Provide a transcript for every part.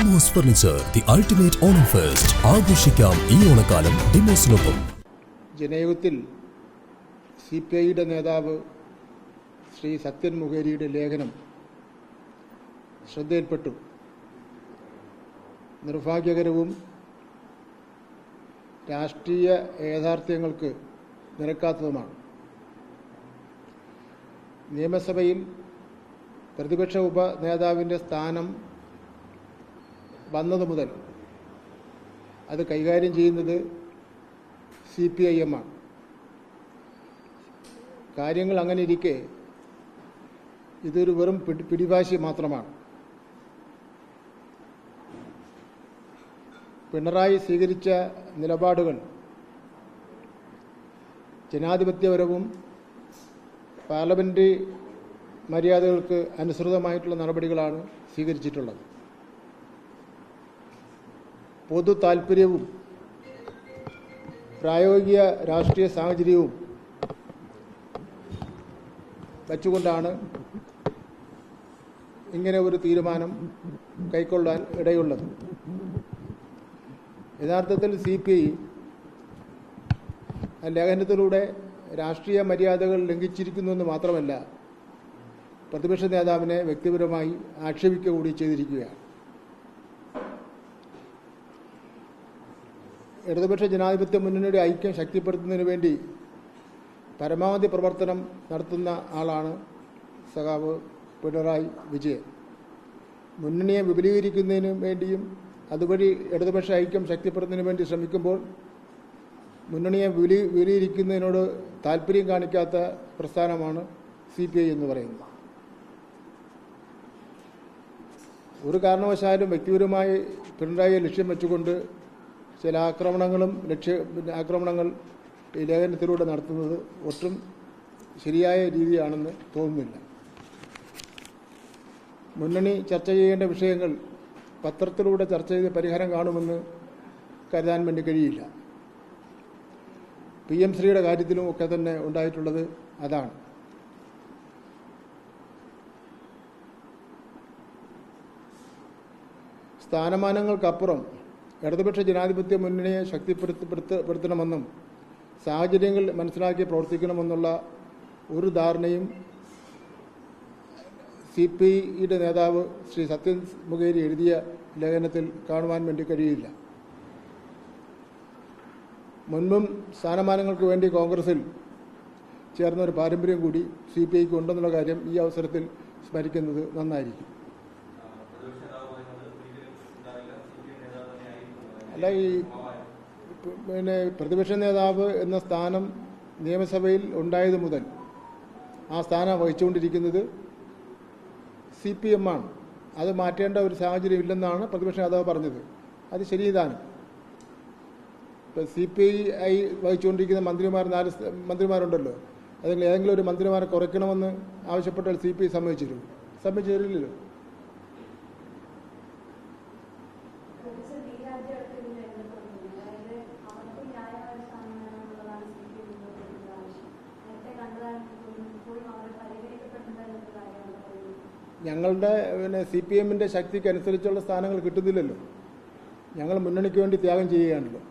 Demos furniture, the ultimate Onam fest. ആഘോഷിക്കാം ഈ ഓണക്കാലം ഡിമോസിനൊപ്പം. ജനയുഗത്തിൽ CPIയുടെ നേതാവ് ശ്രീ സത്യൻ മുഖേരിയുടെ ലേഖനം ശ്രദ്ധയിൽപ്പെട്ടു. നിർഭാഗ്യകരവും രാഷ്ട്രീയ യാഥാർത്ഥ്യങ്ങൾക്ക് നിരക്കാത്തതുമാണ്. നിയമസഭയിൽ പ്രതിപക്ഷ ഉപനേതാവിൻ്റെ സ്ഥാനം വന്നതു മുതൽ അത് കൈകാര്യം ചെയ്യുന്നത് CPIM ആണ്. കാര്യങ്ങൾ അങ്ങനെ ഇരിക്കെ ഇതൊരു വെറും പിടിവാശി മാത്രമാണ്. പിണറായി സ്വീകരിച്ച നിലപാടുകൾ ജനാധിപത്യപരവും പാർലമെൻ്ററി മര്യാദകൾക്ക് അനുസൃതമായിട്ടുള്ള നടപടികളാണ് സ്വീകരിച്ചിട്ടുള്ളത്. പൊതു താൽപ്പര്യവും പ്രായോഗിക രാഷ്ട്രീയ സാഹചര്യവും വച്ചുകൊണ്ടാണ് ഇങ്ങനെ ഒരു തീരുമാനം കൈക്കൊള്ളാൻ ഇടയുള്ളത്. യഥാർത്ഥത്തിൽ CPI ലേഖനത്തിലൂടെ രാഷ്ട്രീയ മര്യാദകൾ ലംഘിച്ചിരിക്കുന്നുവെന്ന് മാത്രമല്ല, പ്രതിപക്ഷ നേതാവിനെ വ്യക്തിപരമായി ആക്ഷേപിക്കുക കൂടി ചെയ്തിരിക്കുകയാണ്. ഇടതുപക്ഷ ജനാധിപത്യ മുന്നണിയുടെ ഐക്യം ശക്തിപ്പെടുത്തുന്നതിന് വേണ്ടി പരമാവധി പ്രവർത്തനം നടത്തുന്ന ആളാണ് സഖാവ് പിണറായി വിജയൻ. മുന്നണിയെ വിപുലീകരിക്കുന്നതിന് വേണ്ടിയും അതുവഴി ഇടതുപക്ഷ ഐക്യം ശക്തിപ്പെടുത്തുന്നതിന് വേണ്ടി ശ്രമിക്കുമ്പോൾ മുന്നണിയെ വിപുലീകരിക്കുന്നതിനോട് താല്പര്യം കാണിക്കാത്ത പ്രസ്ഥാനമാണ് CPI എന്ന് പറയുന്നത്. ഒരു കാരണവശാലും വ്യക്തിപരമായി പിണറായിയെ ലക്ഷ്യം വെച്ചുകൊണ്ട് ചില ആക്രമണങ്ങൾ ഈ ലേഖനത്തിലൂടെ നടത്തുന്നത് ഒട്ടും ശരിയായ രീതിയാണെന്ന് തോന്നുന്നില്ല. മുന്നണി ചർച്ച ചെയ്യേണ്ട വിഷയങ്ങൾ പത്രത്തിലൂടെ ചർച്ച ചെയ്ത് പരിഹാരം കാണുമെന്ന് കരുതാൻ വേണ്ടി കഴിയില്ല. PM ശ്രീയുടെ കാര്യത്തിലും ഒക്കെ തന്നെ ഉണ്ടായിട്ടുള്ളത് അതാണ്. സ്ഥാനമാനങ്ങൾക്കപ്പുറം ഇടതുപക്ഷ ജനാധിപത്യ മുന്നണിയെ ശക്തിപ്പെടുത്തണമെന്നും സാഹചര്യങ്ങൾ മനസ്സിലാക്കി പ്രവർത്തിക്കണമെന്നുള്ള ഒരു ധാരണയും CPIയുടെ നേതാവ് ശ്രീ സത്യൻ മുഖേരി എഴുതിയ ലേഖനത്തിൽ കാണുവാൻ വേണ്ടി കഴിയില്ല. മുൻപും സ്ഥാനമാനങ്ങൾക്ക് വേണ്ടി കോൺഗ്രസിൽ ചേർന്ന ഒരു പാരമ്പര്യം കൂടി CPIക്ക് ഉണ്ടെന്നുള്ള കാര്യം ഈ അവസരത്തിൽ സ്മരിക്കുന്നത് നന്നായിരിക്കും. അല്ല, പ്രതിപക്ഷ നേതാവ് എന്ന സ്ഥാനം നിയമസഭയിൽ ഉണ്ടായത് മുതൽ ആ സ്ഥാനം വഹിച്ചുകൊണ്ടിരിക്കുന്നത് CPM ആണ്. അത് മാറ്റേണ്ട ഒരു സാഹചര്യം ഇല്ലെന്നാണ് പ്രതിപക്ഷ നേതാവ് പറഞ്ഞത്. അത് ശരിതാണ്. ഇപ്പോൾ CPI വഹിച്ചുകൊണ്ടിരിക്കുന്ന 4 മന്ത്രിമാരുണ്ടല്ലോ, അതിൽ ഏതെങ്കിലും ഒരു മന്ത്രിമാരെ കുറയ്ക്കണമെന്ന് ആവശ്യപ്പെട്ടാൽ CPI സമ്മതിച്ചില്ലല്ലോ. ഞങ്ങളുടെ CPMൻ്റെ ശക്തിക്ക് അനുസരിച്ചുള്ള സ്ഥാനങ്ങൾ കിട്ടുന്നില്ലല്ലോ. ഞങ്ങൾ മുന്നണിക്ക് വേണ്ടി ത്യാഗം ചെയ്യുകയാണല്ലോ.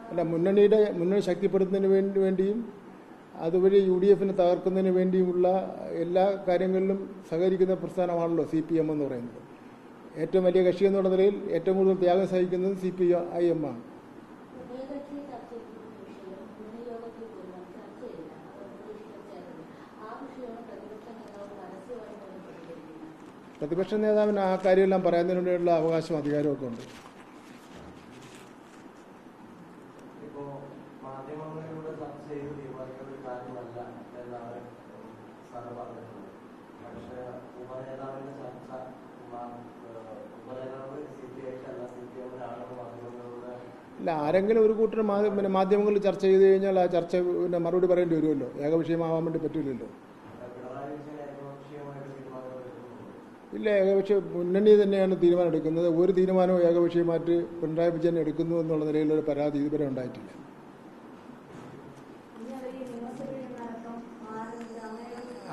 അല്ല, മുന്നണി ശക്തിപ്പെടുത്തുന്നതിന് വേണ്ടിയും അതുവഴി UDFനെ തകർക്കുന്നതിന് വേണ്ടിയുമുള്ള എല്ലാ കാര്യങ്ങളിലും സഹകരിക്കുന്ന പ്രസ്ഥാനമാണല്ലോ CPM എന്ന് പറയുന്നത്. ഏറ്റവും വലിയ കക്ഷി എന്നുള്ള നിലയിൽ ഏറ്റവും കൂടുതൽ ത്യാഗം സഹിക്കുന്നത് CPIM ആണ്. പ്രതിപക്ഷ നേതാവിന് ആ കാര്യമെല്ലാം പറയുന്നതിന് വേണ്ടിയുള്ള അവകാശവും അധികാരമൊക്കെ ഉണ്ട്. അല്ല, ആരെങ്കിലും ഒരു കൂട്ടർ മാധ്യമങ്ങളിൽ ചർച്ച ചെയ്ത് കഴിഞ്ഞാൽ ആ ചർച്ച മറുപടി പറയേണ്ടി വരുമല്ലോ. ഏകവിഷയമാവാൻ വേണ്ടി പറ്റില്ലല്ലോ. ഇല്ല, ഏകപക്ഷ മുന്നണി തന്നെയാണ് തീരുമാനം എടുക്കുന്നത്. ഒരു തീരുമാനവും ഏകപക്ഷീയമായിട്ട് പിണറായി വിജയൻ എടുക്കുന്നു എന്നുള്ള നിലയിലൊരു പരാതി ഇതുവരെ ഉണ്ടായിട്ടില്ല.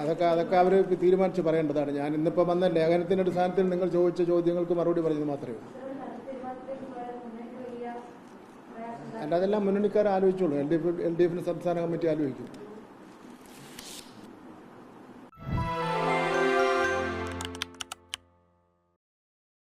അതൊക്കെ അവർ തീരുമാനിച്ച് പറയേണ്ടതാണ്. ഞാൻ ഇന്നിപ്പോൾ വന്ന ലേഖനത്തിൻ്റെ അടിസ്ഥാനത്തിൽ നിങ്ങൾ ചോദിച്ച ചോദ്യങ്ങൾക്ക് മറുപടി പറഞ്ഞത് മാത്രമേ ഉള്ളൂ. അല്ല, അതെല്ലാം മുന്നണിക്കാർ ആലോചിച്ചോളൂ. എൽ ഡി എഫിന് സംസ്ഥാന കമ്മിറ്റി ആലോചിക്കും.